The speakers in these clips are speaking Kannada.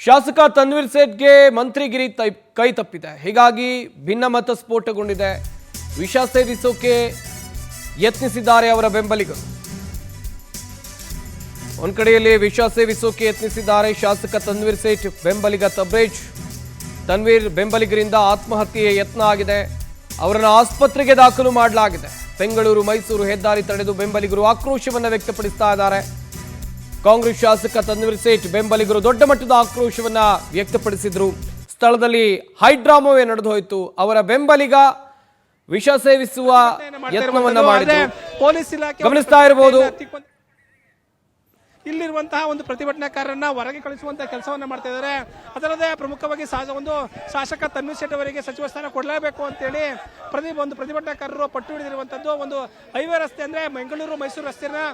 ಶಾಸಕ ತನ್ವೀರ್ ಸೇಠ್ಗೆ ಮಂತ್ರಿಗಿರಿ ಕೈ ತಪ್ಪಿದೆ. ಹೀಗಾಗಿ ಭಿನ್ನಮತ ಸ್ಫೋಟಗೊಂಡಿದೆ. ವಿಷ ಸೇವಿಸೋಕೆ ಯತ್ನಿಸಿದ್ದಾರೆ ಅವರ ಬೆಂಬಲಿಗರು. ಒಂದ್ ಕಡೆಯಲ್ಲಿ ವಿಷ ಸೇವಿಸೋಕೆ ಯತ್ನಿಸಿದ್ದಾರೆ ಶಾಸಕ ತನ್ವೀರ್ ಸೇಠ್ ಬೆಂಬಲಿಗ ತಬ್ರೇಜ್. ತನ್ವೀರ್ ಬೆಂಬಲಿಗರಿಂದ ಆತ್ಮಹತ್ಯೆಯ ಯತ್ನ ಆಗಿದೆ. ಅವರನ್ನು ಆಸ್ಪತ್ರೆಗೆ ದಾಖಲು ಮಾಡಲಾಗಿದೆ. ಬೆಂಗಳೂರು ಮೈಸೂರು ಹೆದ್ದಾರಿ ತಡೆದು ಬೆಂಬಲಿಗರು ಆಕ್ರೋಶವನ್ನು ವ್ಯಕ್ತಪಡಿಸ್ತಾ ಇದ್ದಾರೆ. ಕಾಂಗ್ರೆಸ್ ಶಾಸಕ ತನ್ವೀರ್ ಸೇಠ್ ಬೆಂಬಲಿಗರು ದೊಡ್ಡ ಮಟ್ಟದ ಆಕ್ರೋಶವನ್ನ ವ್ಯಕ್ತಪಡಿಸಿದ್ರು. ಸ್ಥಳದಲ್ಲಿ ಹೈಡ್ರಾಮವೇ ನಡೆದು ಹೋಯಿತು. ಅವರ ಬೆಂಬಲಿಗ ವಿಷ ಸೇವಿಸುವ ಯತ್ನವನ್ನ ಮಾಡಿದ್ರು. ಪೊಲೀಸ್ ಇಲಾಖೆ ಗಮನಿಸ್ತಾ ಇರಬಹುದು. ಇಲ್ಲಿರುವಂತಹ ಒಂದು ಪ್ರತಿಭಟನಾಕಾರರನ್ನ ಹೊರಗೆ ಕಳಿಸುವಂತಹ ಕೆಲಸವನ್ನ ಮಾಡ್ತಾ ಇದ್ದಾರೆ. ಅದಲ್ಲದೆ ಪ್ರಮುಖವಾಗಿ ಒಂದು ಶಾಸಕ ತನ್ವೀರ್ ಸೇಠ್ ಅವರಿಗೆ ಸಚಿವ ಸ್ಥಾನ ಕೊಡಲೇಬೇಕು ಅಂತೇಳಿ ಪ್ರತಿಭಟನಾಕಾರರು ಪಟ್ಟು ಹಿಡಿದಿರುವಂತದ್ದು. ಒಂದು ಹೈವೇ ರಸ್ತೆ ಅಂದ್ರೆ ಬೆಂಗಳೂರು ಮೈಸೂರು ರಸ್ತೆನ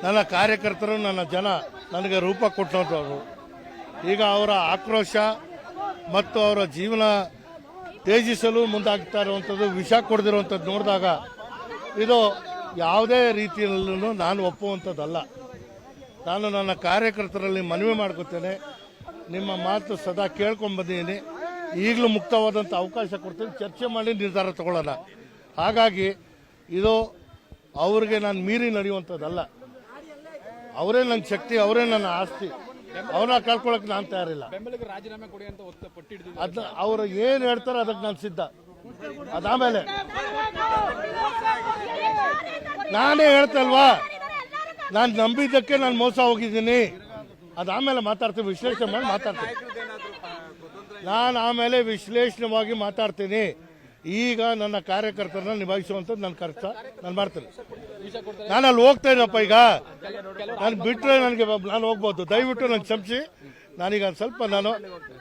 ನನ್ನ ಕಾರ್ಯಕರ್ತರು ನನ್ನ ಜನ ನನಗೆ ರೂಪ ಕೊಟ್ಟವರು. ಈಗ ಅವರ ಆಕ್ರೋಶ ಮತ್ತು ಅವರ ಜೀವನ ತ್ಯಜಿಸಲು ಮುಂದಾಗ್ತಾ ಇರುವಂಥದ್ದು, ವಿಷ ಕೊಡದಿರುವಂಥದ್ದು ನೋಡಿದಾಗ ಇದು ಯಾವುದೇ ರೀತಿಯಲ್ಲೂ ನಾನು ಒಪ್ಪುವಂಥದ್ದಲ್ಲ. ನಾನು ನನ್ನ ಕಾರ್ಯಕರ್ತರಲ್ಲಿ ಮನವಿ ಮಾಡ್ಕೊತೇನೆ, ನಿಮ್ಮ ಮಾತು ಸದಾ ಕೇಳ್ಕೊಂಡ್ಬಂದಿದ್ದೀನಿ. ಈಗಲೂ ಮುಕ್ತವಾದಂಥ ಅವಕಾಶ ಕೊಡ್ತೀನಿ, ಚರ್ಚೆ ಮಾಡಿ ನಿರ್ಧಾರ ತಗೊಳ್ಳೋಣ. ಹಾಗಾಗಿ ಇದು ಅವ್ರಿಗೆ ನಾನು ಮೀರಿ ನಡೆಯುವಂಥದ್ದಲ್ಲ. ಅವರೇ ನನ್ನ ಶಕ್ತಿ, ಅವರೇ ನನ್ನ ಆಸ್ತಿ. ಅವನ್ನ ಕಳ್ಕೊಳಕ್ಕೆ ನಾನು ತಯಾರಿಲ್ಲ. ಅದ ಅವರು ಏನು ಹೇಳ್ತಾರೆ ಅದಕ್ಕೆ ನಾನು ಸಿದ್ಧ. ಅದಾಮೇಲೆ ನಾನೇ ಹೇಳ್ತಲ್ವಾ, ನಾನು ನಂಬಿದ್ದಕ್ಕೆ ನಾನು ಮೋಸ ಹೋಗಿದ್ದೀನಿ. ಅದಾಮೇಲೆ ಮಾತಾಡ್ತೀನಿ, ವಿಶ್ಲೇಷಣೆ ಮಾಡಿ ಮಾತಾಡ್ತೀನಿ. ನಾನು ಆಮೇಲೆ ವಿಶ್ಲೇಷಣವಾಗಿ ಮಾತಾಡ್ತೀನಿ. ಈಗ ನನ್ನ ಕಾರ್ಯಕರ್ತರನ್ನ ನಿಭಾಯಿಸುವಂಥದ್ದು ನನ್ನ ಕರ್ತ ನಾನು ಮಾಡ್ತೀನಿ. ನಾನು ಅಲ್ಲಿ ಹೋಗ್ತಾ ಇದ್ದಪ್ಪ. ಈಗ ನಾನು ಬಿಟ್ಟರೆ ನಾನು ಹೋಗ್ಬೋದು. ದಯವಿಟ್ಟು ನನಗೆ ಕ್ಷಮಿಸಿ. ನಾನೀಗ ಸ್ವಲ್ಪ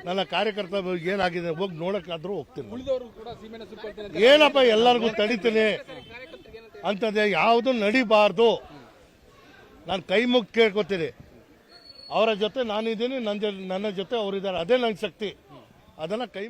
ನನ್ನ ಕಾರ್ಯಕರ್ತ ಏನಾಗಿದೆ ಹೋಗಿ ನೋಡೋಕ್ಕಾದ್ರೂ ಹೋಗ್ತೀನಿ. ಏನಪ್ಪ ಎಲ್ಲರಿಗೂ ತಡಿತೀನಿ ಅಂತಂದೆ, ಯಾವುದು ನಡಿಬಾರ್ದು. ನಾನು ಕೈ ಮುಗಿ ಕೇಳ್ಕೊತೀನಿ. ಅವರ ಜೊತೆ ನಾನಿದ್ದೀನಿ, ನನ್ನ ಜೊತೆ ಅವರಿದ್ದಾರೆ. ಅದೇ ನನ್ನ ಶಕ್ತಿ. ಅದನ್ನು ಕೈ